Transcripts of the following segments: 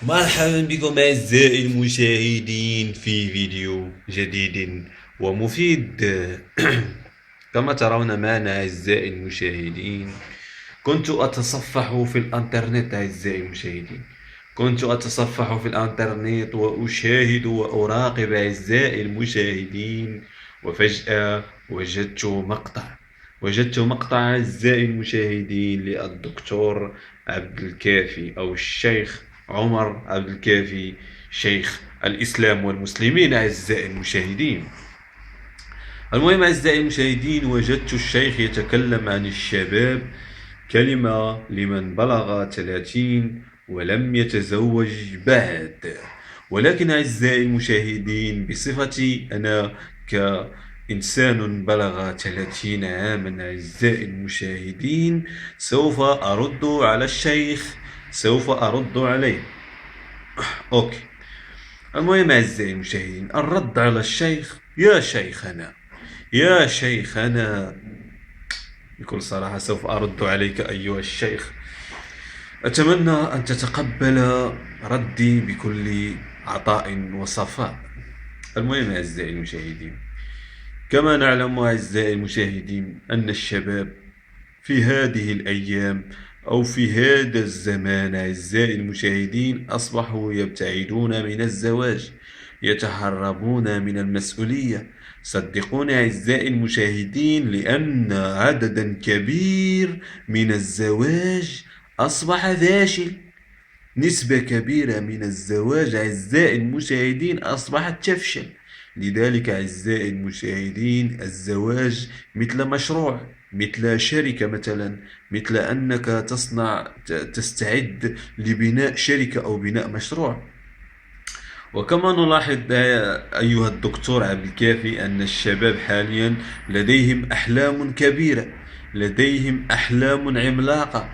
مرحبا بكم أعزائي المشاهدين في فيديو جديد ومفيد. كما ترون معنا أعزائي المشاهدين، كنت أتصفح في الإنترنت أعزائي المشاهدين، كنت أتصفح في الإنترنت وأشاهد وأراقب أعزائي المشاهدين، وفجأة وجدت مقطع أعزائي المشاهدين للدكتور عبد الكافي أو الشيخ عمر عبد الكافي، شيخ الإسلام والمسلمين أعزائي المشاهدين. المهم أعزائي المشاهدين، وجدت الشيخ يتكلم عن الشباب، كلمة لمن بلغ 30 ولم يتزوج بعد. ولكن أعزائي المشاهدين، بصفتي أنا كإنسان بلغ 30 عاما أعزائي المشاهدين، سوف أرد على الشيخ، سوف أرد عليه. أوكي. المهم أعزائي المشاهدين، الرد على الشيخ: يا شيخنا، يا شيخنا، بكل صراحة سوف أرد عليك أيها الشيخ. أتمنى أن تتقبل ردي بكل عطاء وصفاء. المهم أعزائي المشاهدين، كما نعلم أعزائي المشاهدين أن الشباب في هذه الأيام أو في هذا الزمان أعزائي المشاهدين أصبحوا يبتعدون من الزواج، يتهربون من المسؤولية. صدقوني أعزائي المشاهدين، لأن عددا كبير من الزواج أصبح فاشل. نسبة كبيرة من الزواج أعزائي المشاهدين أصبحت تفشل. لذلك أعزائي المشاهدين، الزواج مثل مشروع، مثل شركة مثلا، مثل أنك تستعد لبناء شركة أو بناء مشروع. وكما نلاحظ أيها الدكتور عبد الكافي أن الشباب حاليا لديهم أحلام كبيرة، لديهم أحلام عملاقة،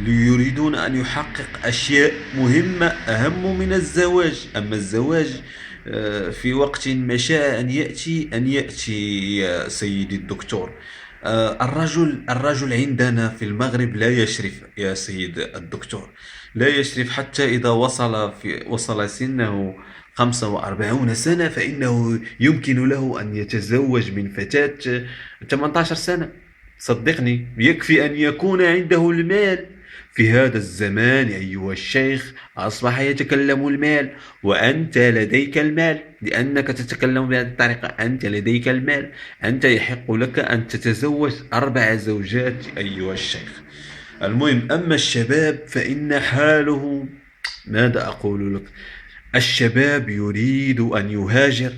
يريدون أن يحقق أشياء مهمة أهم من الزواج. أما الزواج في وقت ما شاء أن يأتي يا سيدي الدكتور. الرجل عندنا في المغرب لا يشرف يا سيد الدكتور، لا يشرف حتى إذا وصل سنه 45 سنة، فإنه يمكن له أن يتزوج من فتاة 18 سنة. صدقني، يكفي أن يكون عنده المال. في هذا الزمان أيها الشيخ أصبح يتكلم المال، وأنت لديك المال، لأنك تتكلم بهذه الطريقة. أنت لديك المال، أنت يحق لك أن تتزوج 4 زوجات أيها الشيخ. المهم، أما الشباب فإن حاله، ماذا أقول لك؟ الشباب يريد أن يهاجر،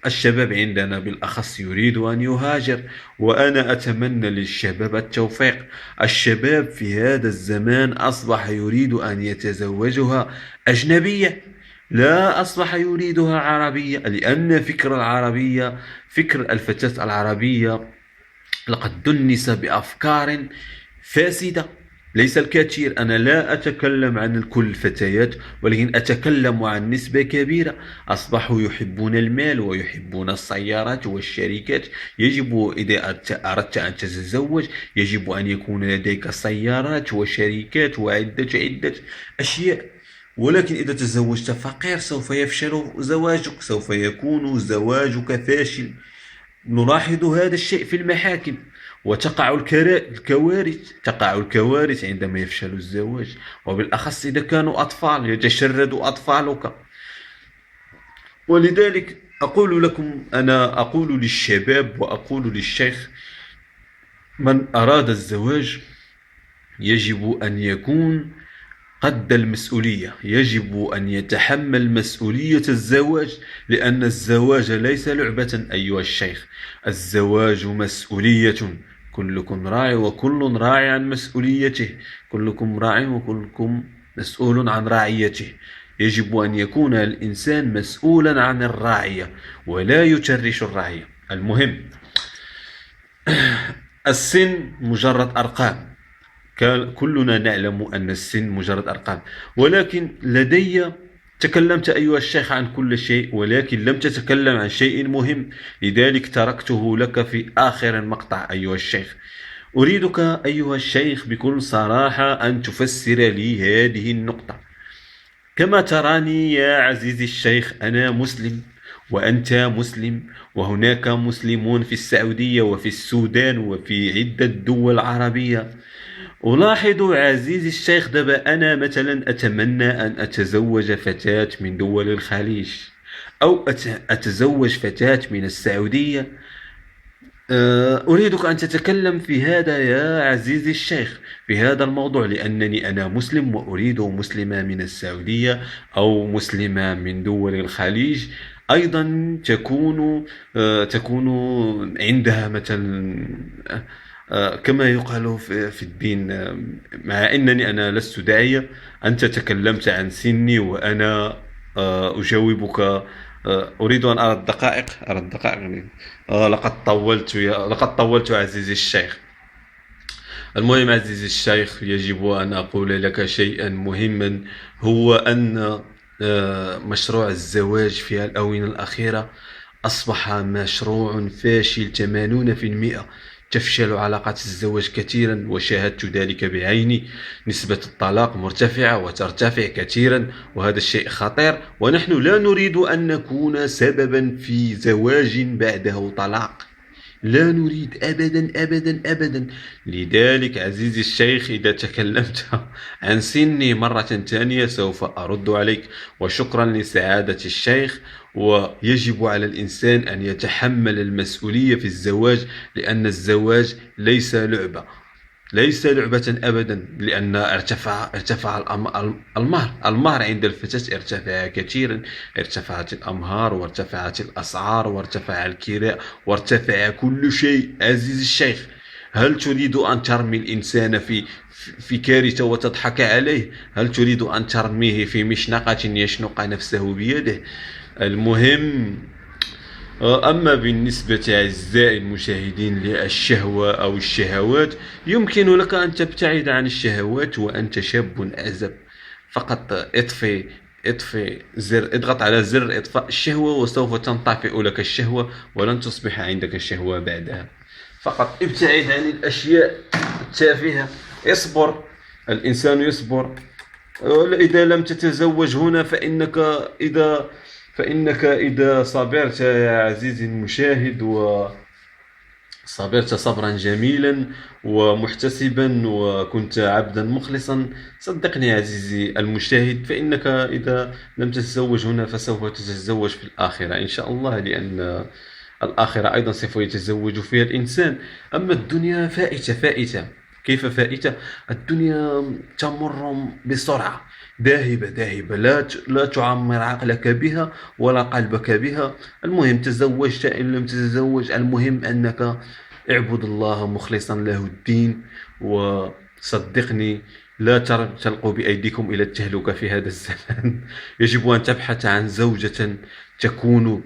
الشباب عندنا بالأخص يريد أن يهاجر، وأنا أتمنى للشباب التوفيق. الشباب في هذا الزمان أصبح يريد أن يتزوجها أجنبية، لا أصبح يريدها عربية، لأن فكر الفتاة العربية لقد دنس بأفكار فاسدة. ليس الكثير، أنا لا أتكلم عن كل الفتيات، ولكن أتكلم عن نسبة كبيرة. أصبحوا يحبون المال ويحبون السيارات والشركات. يجب إذا أردت أن تتزوج يجب أن يكون لديك سيارات وشركات وعدة أشياء. ولكن إذا تزوجت فقير سوف يفشل زواجك، سوف يكون زواجك فاشل. نلاحظ هذا الشيء في المحاكم، وتقع الكوارث عندما يفشل الزواج، وبالأخص إذا كانوا أطفال، يتشرد أطفالك. ولذلك أنا أقول للشباب وأقول للشيخ: من أراد الزواج يجب أن يكون قد المسؤولية، يجب أن يتحمل مسؤولية الزواج، لأن الزواج ليس لعبة أيها الشيخ. الزواج مسؤولية. كلكم راع وكل راع عن مسؤوليته، كلكم راع وكلكم مسؤول عن رعيته. يجب أن يكون الإنسان مسؤولا عن الرعية ولا يترش الرعية. المهم، السن مجرد أرقام، كلنا نعلم أن السن مجرد أرقام، ولكن تكلمت أيها الشيخ عن كل شيء، ولكن لم تتكلم عن شيء مهم، لذلك تركته لك في آخر المقطع أيها الشيخ. أريدك أيها الشيخ بكل صراحة أن تفسر لي هذه النقطة. كما تراني يا عزيزي الشيخ، أنا مسلم وأنت مسلم، وهناك مسلمون في السعودية وفي السودان وفي عدة دول عربية. ألاحظ عزيزي الشيخ دابا أنا مثلا أتمنى أن أتزوج فتاة من دول الخليج، أو أتزوج فتاة من السعودية. أريدك أن تتكلم في هذا يا عزيزي الشيخ، في هذا الموضوع، لأنني أنا مسلم وأريد مسلمة من السعودية أو مسلمة من دول الخليج أيضا تكون عندها مثلا كما يقال في الدين. مع أنني أنا لست داعية، أنت تكلمت عن سني وأنا أجاوبك. أريد أن أرى الدقائق. لقد طولت عزيزي الشيخ. المهم عزيزي الشيخ، يجب أن أقول لك شيئا مهما، هو أن مشروع الزواج في الآونة الأخيرة أصبح مشروع فاشل 80%. تفشل علاقات الزواج كثيرا، وشاهدت ذلك بعيني. نسبة الطلاق مرتفعة وترتفع كثيرا، وهذا الشيء خطير، ونحن لا نريد أن نكون سببا في زواج بعده طلاق. لا نريد أبدا أبدا أبدا. لذلك عزيزي الشيخ، إذا تكلمت عن سني مرة ثانية سوف أرد عليك. وشكرا لسعادة الشيخ. ويجب على الإنسان أن يتحمل المسؤولية في الزواج، لأن الزواج ليس لعبة أبدا، لأن ارتفع المهر عند الفتاة ارتفع كثيرا. ارتفعت الأمهار وارتفعت الأسعار وارتفع الكراء وارتفع كل شيء عزيزي الشيخ. هل تريد أن ترمي الإنسان في كارثة وتضحك عليه؟ هل تريد أن ترميه في مشنقة يشنق نفسه بيده؟ المهم، أما بالنسبة أعزائي المشاهدين للشهوة أو الشهوات، يمكن لك أن تبتعد عن الشهوات وأنت شاب أعزب. فقط اضغط على زر إطفاء الشهوة، وسوف تنطفئ لك الشهوة ولن تصبح عندك شهوة بعدها. فقط ابتعد عن الأشياء التافهة. اصبر، الإنسان يصبر. إذا لم تتزوج هنا فإنك إذا صبرت يا عزيزي المشاهد، وصبرت صبرا جميلا ومحتسبا، وكنت عبدا مخلصا، صدقني عزيزي المشاهد، فإنك إذا لم تتزوج هنا فسوف تتزوج في الآخرة إن شاء الله، لأن الآخرة أيضا سوف يتزوج فيها الإنسان. أما الدنيا فائتة. كيف فائتة؟ الدنيا تمر بسرعة، ذاهبة، لا تعمر عقلك بها ولا قلبك بها. المهم تزوجت إن لم تتزوج، المهم أنك اعبد الله مخلصا له الدين. وصدقني، لا تلقوا بأيديكم إلى التهلكة في هذا الزمان. يجب أن تبحث عن زوجة تكون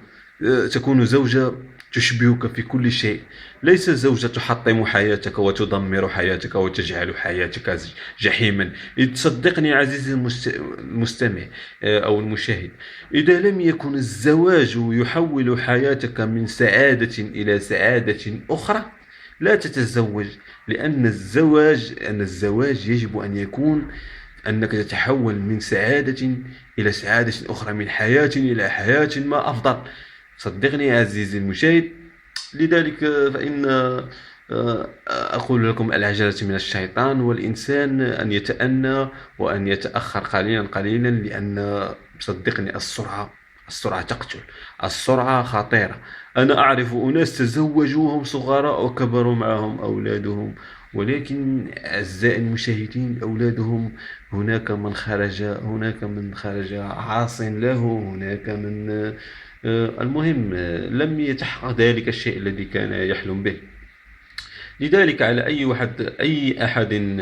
زوجة تشبهك في كل شيء، ليس زوجة تحطم حياتك وتدمر حياتك وتجعل حياتك جحيما. صدقني عزيزي المستمع أو المشاهد، إذا لم يكن الزواج يحول حياتك من سعادة إلى سعادة أخرى، لا تتزوج. لأن الزواج يجب أن يكون أنك تتحول من سعادة إلى سعادة أخرى، من حياة إلى حياة ما أفضل. صدقني عزيزي المشاهد. لذلك فإن أقول لكم العجلة من الشيطان، والإنسان أن يتأنى وأن يتأخر قليلا، لأن صدقني السرعة تقتل، السرعة خطيرة. أنا أعرف أناس تزوجوا وهم صغراء وكبروا معهم أولادهم، ولكن أعزائي المشاهدين أولادهم هناك من خرج عاص له، هناك من المهم لم يتحقق ذلك الشيء الذي كان يحلم به. لذلك على أي أحد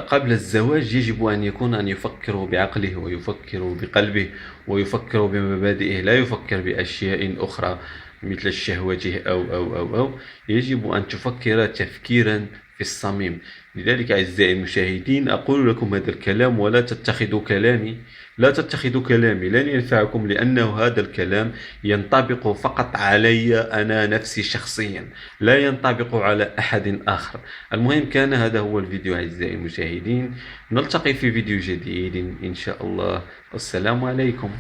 قبل الزواج يجب أن يفكر بعقله ويفكر بقلبه ويفكر بمبادئه، لا يفكر بأشياء أخرى مثل الشهوة أو يجب أن تفكر تفكيرا في الصميم. لذلك أعزائي المشاهدين أقول لكم هذا الكلام، ولا تتخذوا كلامي، لا تتخذوا كلامي، لن ينفعكم، لأنه هذا الكلام ينطبق فقط علي أنا نفسي شخصيا، لا ينطبق على أحد آخر. المهم، كان هذا هو الفيديو أعزائي المشاهدين، نلتقي في فيديو جديد إن شاء الله. والسلام عليكم.